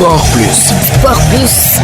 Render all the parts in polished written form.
Sport Plus. Sport Plus.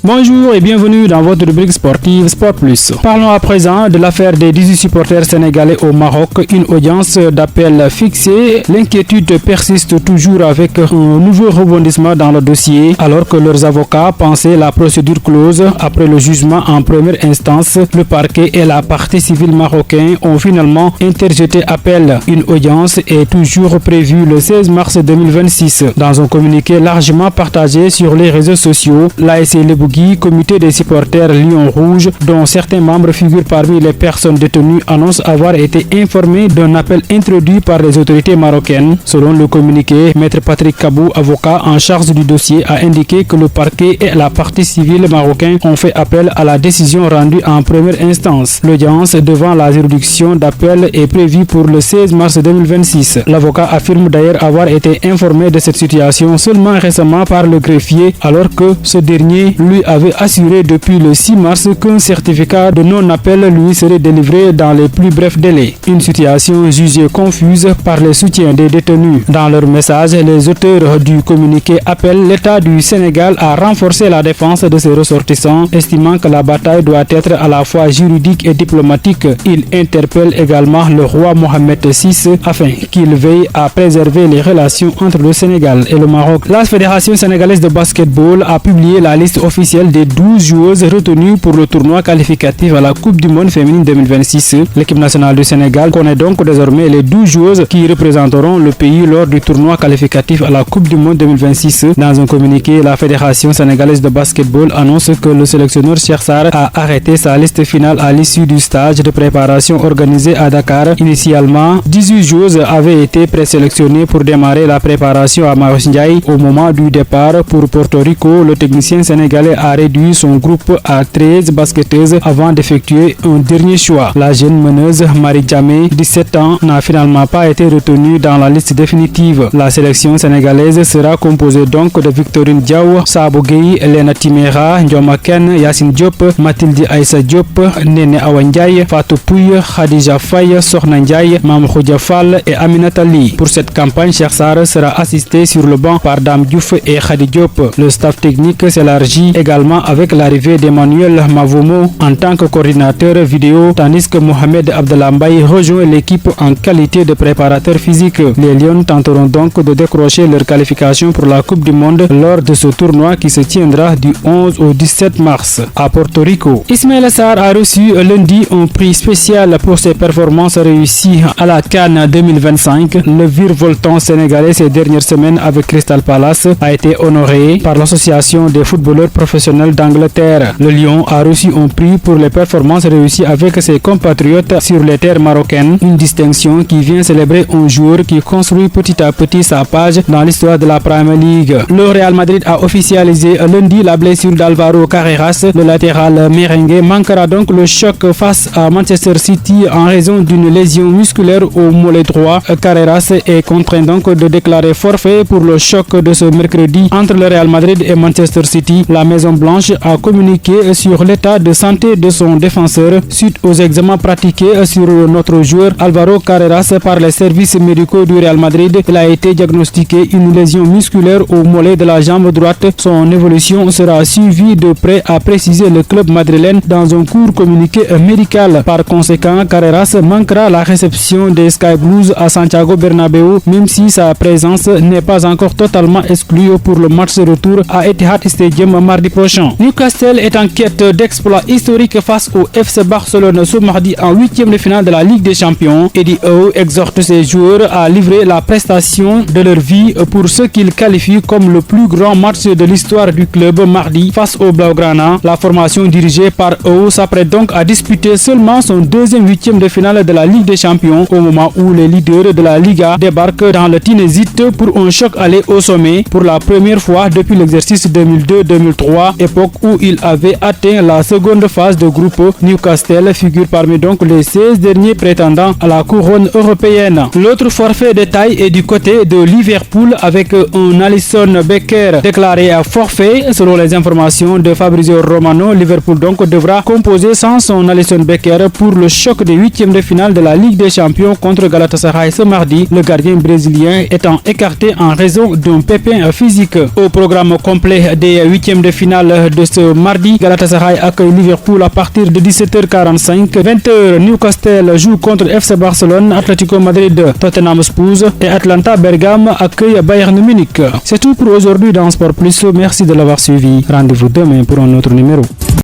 Bonjour et bienvenue dans votre rubrique sportive Sport Plus. Parlons à présent de l'affaire des 18 supporters sénégalais au Maroc. Une audience d'appel fixée. L'inquiétude persiste toujours avec un nouveau rebondissement dans le dossier alors que leurs avocats pensaient la procédure close. Après le jugement en première instance, le parquet et la partie civile marocaine ont finalement interjeté appel. Une audience est toujours prévue le 16 mars 2026. Dans un communiqué largement partagé sur les réseaux sociaux, l'ASC Lebougui, comité des supporters Lion Rouge, dont certains membres figurent parmi les personnes détenues, annonce avoir été informé d'un appel introduit par les autorités marocaines. Selon le communiqué, Maître Patrick Kabou, avocat en charge du dossier, a indiqué que le parquet et la partie civile marocaine ont fait appel à la décision rendue en première instance. L'audience devant la juridiction d'appel est prévue pour le 16 mars 2026. L'avocat affirme d'ailleurs avoir été informé de cette situation seulement récemment par le greffier, alors que ce dernier lui avait assuré depuis le 6 mars qu'un certificat de non-appel lui serait délivré dans les plus brefs délais. Une situation jugée confuse par les soutiens des détenus. Dans leur message, les auteurs du communiqué appellent l'État du Sénégal à renforcer la défense de ses ressortissants, estimant que la bataille doit être à la fois juridique et diplomatique. Ils interpellent également le roi Mohamed VI afin qu'il veille à préserver les relations entre le Sénégal et le Maroc. La Fédération sénégalaise de basketball a publié la liste officielle des 12 joueuses retenues pour le tournoi qualificatif à la Coupe du Monde féminine 2026. L'équipe nationale du Sénégal connaît donc désormais les 12 joueuses qui représenteront le pays lors du tournoi qualificatif à la Coupe du Monde 2026. Dans un communiqué, la Fédération sénégalaise de basketball annonce que le sélectionneur Cheikh Sarr a arrêté sa liste finale à l'issue du stage de préparation organisé à Dakar. Initialement, 18 joueuses avaient été présélectionnées pour démarrer la préparation à Maroc Ndiaye. Au moment du départ pour Porto Rico, le technicien sénégalais a réduit son groupe à 13 basketteuses avant d'effectuer un dernier choix. La jeune meneuse Marie Djamé, 17 ans, n'a finalement pas été retenue dans la liste définitive. La sélection sénégalaise sera composée donc de Victorine Diaw, Sabo Gueye, Elena Timera, Ndioma Ken, Yassine Diop, Mathilde Aïssa Diop, Nene Awa Ndiaye, Fatou Pouye, Khadija Faye, Sokhna Ndiaye, Mam Khoudia Fall et Aminata Ly. Pour cette campagne, Cheikh Sarr sera assisté sur le banc par Dame Diouf et Khadi Diop. Le staff technique s'élargit également avec l'arrivée d'Emmanuel Mavomo en tant que coordinateur vidéo, tandis que Mohamed Abdelambaye rejoint l'équipe en qualité de préparateur physique. Les Lions tenteront donc de décrocher leur qualification pour la Coupe du Monde lors de ce tournoi qui se tiendra du 11 au 17 mars à Porto Rico. Ismaïla Sarr a reçu lundi un prix spécial pour ses performances réussies à la CAN 2025. Le virevoltant sénégalais ces dernières semaines avec Crystal Palace a été honoré par l'association des footballeurs professionnels d'Angleterre. Le Lion a reçu un prix pour les performances réussies avec ses compatriotes sur les terres marocaines, une distinction qui vient célébrer un joueur qui construit petit à petit sa page dans l'histoire de la Premier League. Le Real Madrid a officialisé lundi la blessure d'Alvaro Carreras. Le latéral merengue manquera donc le choc face à Manchester City en raison d'une lésion musculaire au mollet droit. Carreras est contraint donc de déclarer forfait pour le choc de ce mercredi entre le Real Madrid et Manchester City. La Maison Blanche a communiqué sur l'état de santé de son défenseur suite aux examens pratiqués sur notre joueur Alvaro Carreras par les services médicaux du Real Madrid. Il a été diagnostiqué une lésion musculaire au mollet de la jambe droite. Son évolution sera suivie de près, a précisé le club madrilène dans un court communiqué médical. Par conséquent, Carreras manquera la réception des Sky Blues à Santiago Bernabéu, même si sa présence n'est pas encore totalement exclue pour le match retour à Etihad Stadium mardi prochain. Newcastle est en quête d'exploits historiques face au FC Barcelone ce mardi en 8e de finale de la Ligue des Champions. Eddie Howe exhorte ses joueurs à livrer la prestation de leur vie pour ce qu'il qualifie comme le plus grand match de l'histoire du club mardi face au Blaugrana. La formation dirigée par Howe s'apprête donc à disputer seulement son deuxième 8e de finale de la Ligue des Champions au moment où les leaders de la Liga débarquent dans le Tinezit pour un choc aller au sommet. Pour la première fois depuis l'exercice 2002-2003, 2003, époque où il avait atteint la seconde phase de groupe. Newcastle figure parmi donc les 16 derniers prétendants à la couronne européenne. L'autre forfait de taille est du côté de Liverpool avec un Alisson Becker déclaré à forfait. Selon les informations de Fabrizio Romano, Liverpool donc devra composer sans son Alisson Becker pour le choc des huitièmes de finale de la Ligue des Champions contre Galatasaray ce mardi, le gardien brésilien étant écarté en raison d'un pépin physique. Au programme complet des huitièmes de finale de ce mardi, Galatasaray accueille Liverpool à partir de 17h45. 20h, Newcastle joue contre FC Barcelone, Atlético Madrid, Tottenham Spurs et Atlanta Bergame accueille Bayern Munich. C'est tout pour aujourd'hui dans Sport Plus. Merci de l'avoir suivi. Rendez-vous demain pour un autre numéro.